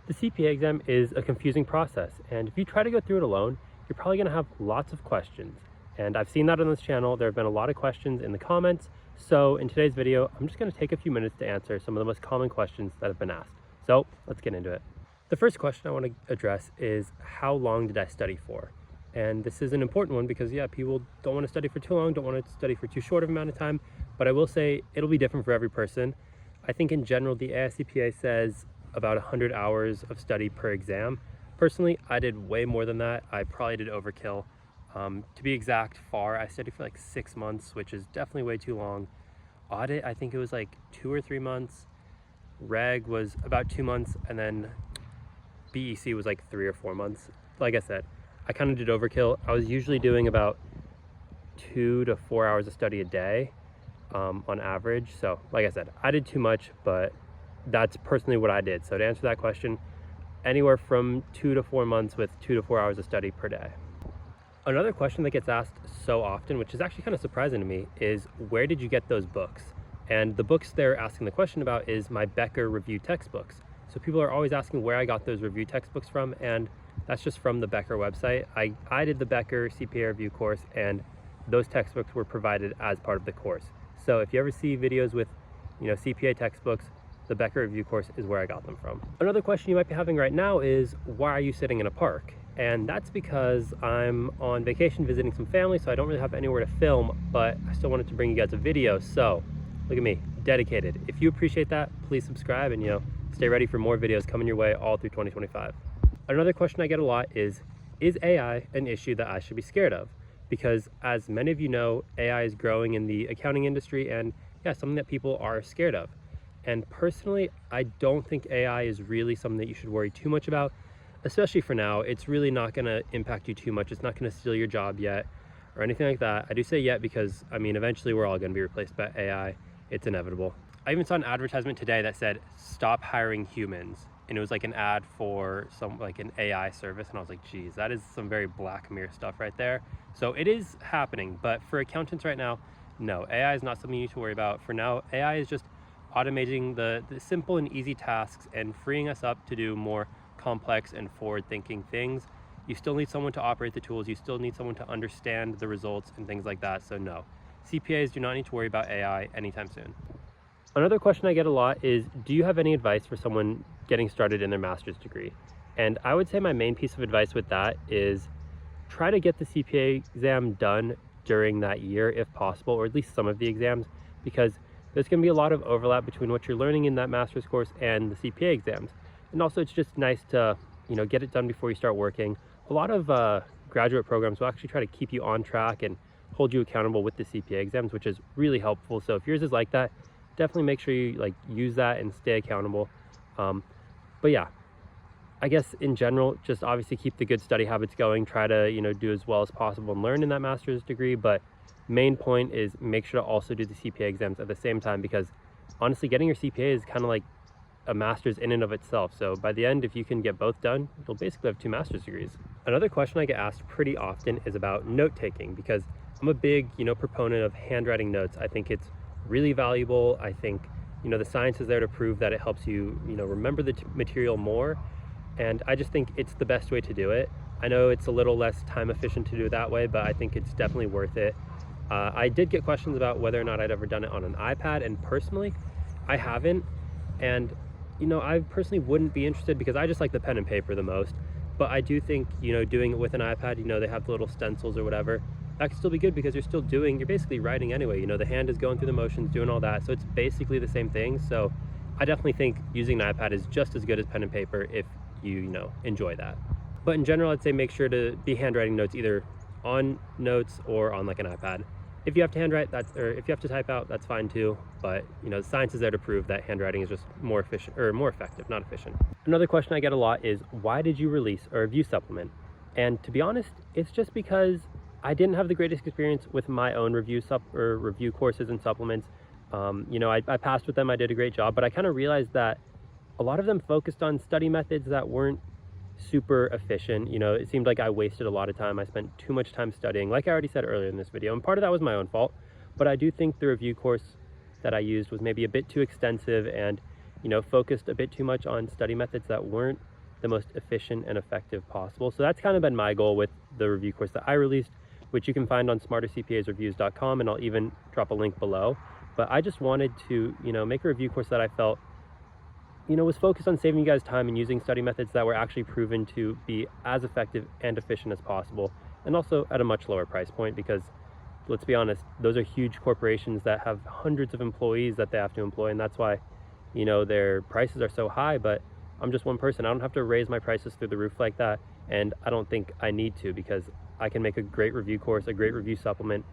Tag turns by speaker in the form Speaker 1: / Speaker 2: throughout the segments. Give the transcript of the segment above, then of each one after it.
Speaker 1: The CPA exam is a confusing process, and if you try to go through it alone, you're probably going to have lots of questions. And I've seen that on this channel. There have been a lot of questions in the comments. So in today's video, I'm just going to take a few minutes to answer some of the most common questions that have been asked. So let's get into it. The first question I want to address is, how long did I study for? And this is an important one because people don't want to study for too long, don't want to study for too short of amount of time, but I will say it'll be different for every person. I think in general, the AICPA says about 100 hours of study per exam. Personally, I did way more than that. I probably did overkill. To be exact, FAR, I studied for like 6 months, which is definitely way too long. Audit, I think it was like 2 or 3 months. Reg was about 2 months, and then BEC was like 3 or 4 months. Like I said, I kind of did overkill. I was usually doing about 2 to 4 hours of study a day on average. So like I said, I did too much, but that's personally what I did. So to answer that question, anywhere from 2 to 4 months with 2 to 4 hours of study per day. Another question that gets asked so often, which is actually kind of surprising to me, is where did you get those books? And the books they're asking the question about is my Becker review textbooks. So people are always asking where I got those review textbooks from, and that's just from the Becker website. I did the Becker CPA review course, and those textbooks were provided as part of the course. So if you ever see videos with, CPA textbooks, the Becker review course is where I got them from. Another question you might be having right now is, why are you sitting in a park? And that's because I'm on vacation visiting some family, so I don't really have anywhere to film, but I still wanted to bring you guys a video. So look at me, dedicated. If you appreciate that, please subscribe and stay ready for more videos coming your way all through 2025. Another question I get a lot is AI an issue that I should be scared of? Because as many of you know, AI is growing in the accounting industry, and something that people are scared of. And personally, I don't think AI is really something that you should worry too much about, especially for now. It's really not going to impact you too much. It's not going to steal your job yet or anything like that. I do say yet because, eventually we're all going to be replaced by AI. It's inevitable. I even saw an advertisement today that said, stop hiring humans. And it was like an ad for an AI service. And I was like, geez, that is some very Black Mirror stuff right there. So it is happening. But for accountants right now, no, AI is not something you need to worry about. For now, AI is just automating the simple and easy tasks and freeing us up to do more complex and forward-thinking things. You still need someone to operate the tools. You still need someone to understand the results and things like that. So no, CPAs do not need to worry about AI anytime soon. Another question I get a lot is, do you have any advice for someone getting started in their master's degree? And I would say my main piece of advice with that is try to get the CPA exam done during that year if possible, or at least some of the exams, because there's going to be a lot of overlap between what you're learning in that master's course and the CPA exams. And also it's just nice to, get it done before you start working. A lot of graduate programs will actually try to keep you on track and hold you accountable with the CPA exams, which is really helpful. So if yours is like that, definitely make sure you use that and stay accountable. But yeah, I guess in general, just obviously keep the good study habits going. Try to, do as well as possible and learn in that master's degree. But main point is make sure to also do the CPA exams at the same time, because honestly, getting your CPA is kind of like a master's in and of itself. So by the end, if you can get both done, you'll basically have 2 master's degrees. Another question I get asked pretty often is about note taking, because I'm a big, proponent of handwriting notes. I think it's really valuable. I think, the science is there to prove that it helps you, remember the material more. And I just think it's the best way to do it. I know it's a little less time efficient to do it that way, but I think it's definitely worth it. I did get questions about whether or not I'd ever done it on an iPad, and personally, I haven't. And I personally wouldn't be interested because I just like the pen and paper the most. But I do think, doing it with an iPad, they have the little stencils or whatever, that could still be good because you're basically writing anyway. The hand is going through the motions, doing all that. So it's basically the same thing. So I definitely think using an iPad is just as good as pen and paper if you, enjoy that. But in general, I'd say make sure to be handwriting notes either on notes or on like an iPad. If you have to handwrite, or if you have to type out, that's fine too. But science is there to prove that handwriting is just more efficient, or more effective, not efficient. Another question I get a lot is, why did you release a review supplement? And to be honest, it's just because I didn't have the greatest experience with my own review courses and supplements. I passed with them, I did a great job, but I kind of realized that a lot of them focused on study methods that weren't super efficient. It seemed like I wasted a lot of time. I spent too much time studying, like I already said earlier in this video, and part of that was my own fault. But I do think the review course that I used was maybe a bit too extensive and focused a bit too much on study methods that weren't the most efficient and effective possible. So that's kind of been my goal with the review course that I released, which you can find on smartercpasreviews.com, and I'll even drop a link below. But I just wanted to, make a review course that I felt, was focused on saving you guys time and using study methods that were actually proven to be as effective and efficient as possible, and also at a much lower price point, because let's be honest, those are huge corporations that have hundreds of employees that they have to employ, and that's why, their prices are so high. But I'm just one person. I don't have to raise my prices through the roof like that, and I don't think I need to, because I can make a great review course, a great review supplement,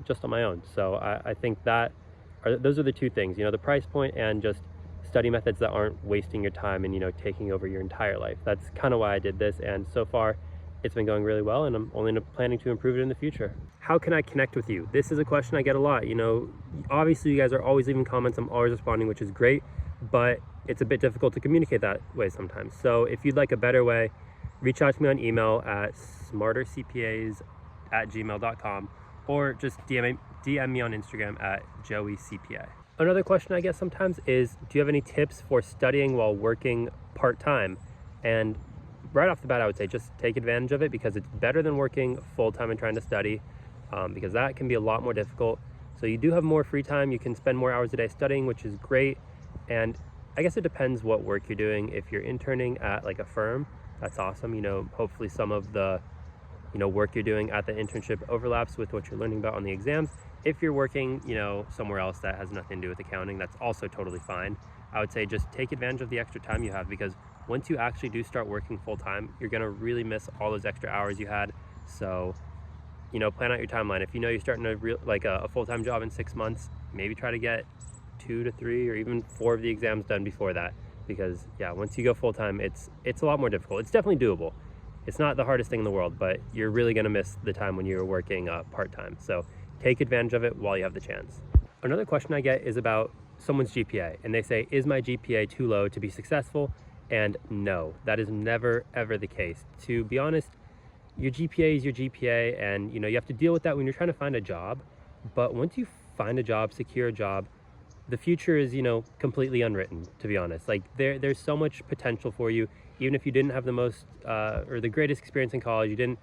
Speaker 1: just on my own. So I think those are the two things, the price point and just study methods that aren't wasting your time and taking over your entire life. That's kind of why I did this, and so far it's been going really well, and I'm only planning to improve it in the future. How can I connect with you? This is a question I get a lot. Obviously you guys are always leaving comments, I'm always responding, which is great, but it's a bit difficult to communicate that way sometimes. So if you'd like a better way, reach out to me on email at smartercpas@gmail.com, or just DM me on Instagram at joeycpa. Another question I get sometimes is, do you have any tips for studying while working part-time? And right off the bat, I would say just take advantage of it, because it's better than working full-time and trying to study, because that can be a lot more difficult. So you do have more free time, you can spend more hours a day studying, which is great. And I guess it depends what work you're doing. If you're interning at like a firm, that's awesome. Hopefully some of the work you're doing at the internship overlaps with what you're learning about on the exams. If you're working somewhere else that has nothing to do with accounting, that's also totally fine. I would say just take advantage of the extra time you have, because once you actually do start working full-time, you're going to really miss all those extra hours you had. So plan out your timeline. If you're starting a full-time job in 6 months, maybe try to get 2 to 3 or even 4 of the exams done before that, because once you go full-time, it's a lot more difficult. It's definitely doable. It's not the hardest thing in the world, but you're really going to miss the time when you're working part-time. So take advantage of it while you have the chance. Another question I get is about someone's GPA, and they say, is my GPA too low to be successful? And no, that is never ever the case. To be honest, your GPA is your GPA, and you have to deal with that when you're trying to find a job. But once you find a job, secure a job, the future is completely unwritten, to be honest. Like there's so much potential for you. Even if you didn't have the most or the greatest experience in college, you didn't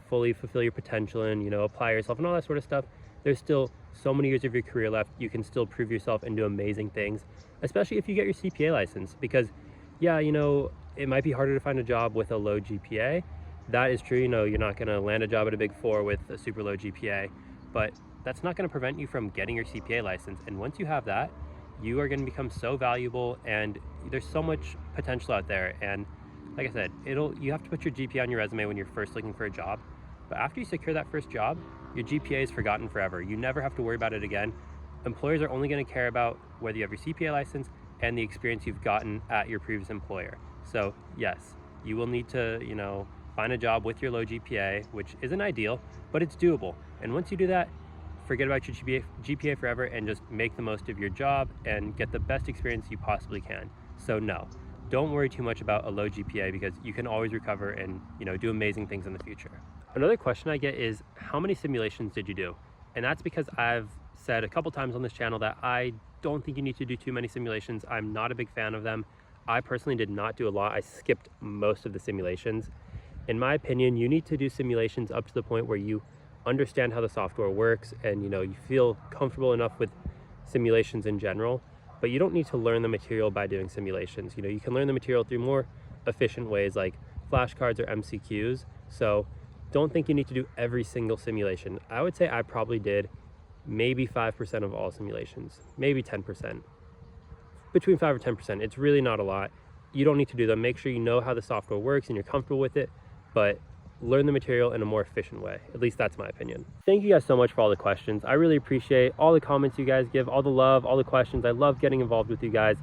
Speaker 1: fully fulfill your potential and apply yourself and all that sort of stuff, there's still so many years of your career left. You can still prove yourself and do amazing things, especially if you get your CPA license. Because it might be harder to find a job with a low GPA. That is true. You're not going to land a job at a big 4 with a super low GPA, but that's not going to prevent you from getting your CPA license. And once you have that, you are going to become so valuable, and there's so much potential out there. And like I said, you have to put your GPA on your resume when you're first looking for a job, but after you secure that first job, your GPA is forgotten forever. You never have to worry about it again. Employers are only going to care about whether you have your CPA license and the experience you've gotten at your previous employer. So yes, you will need to find a job with your low GPA, which isn't ideal, but it's doable. And once you do that, forget about your GPA forever and just make the most of your job and get the best experience you possibly can. So no, don't worry too much about a low GPA, because you can always recover and do amazing things in the future. Another question I get is, how many simulations did you do? And that's because I've said a couple times on this channel that I don't think you need to do too many simulations. I'm not a big fan of them. I personally did not do a lot. I skipped most of the simulations. In my opinion, you need to do simulations up to the point where you understand how the software works and you feel comfortable enough with simulations in general, but you don't need to learn the material by doing simulations. You can learn the material through more efficient ways like flashcards or MCQs. So don't think you need to do every single simulation. I would say I probably did maybe 5% of all simulations, maybe 10%, between 5 or 10%. It's really not a lot. You don't need to do them. Make sure you know how the software works and you're comfortable with it, but learn the material in a more efficient way. At least that's my opinion. Thank you guys so much for all the questions. I really appreciate all the comments you guys give, all the love, all the questions. I love getting involved with you guys.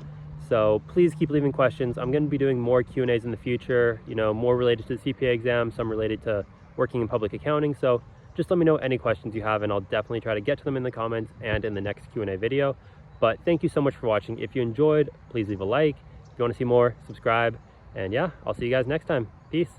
Speaker 1: So please keep leaving questions. I'm going to be doing more Q&As in the future, more related to the CPA exam, some related to working in public accounting. So just let me know any questions you have, and I'll definitely try to get to them in the comments and in the next Q&A video. But thank you so much for watching. If you enjoyed, please leave a like. If you want to see more, subscribe. And yeah, I'll see you guys next time. Peace.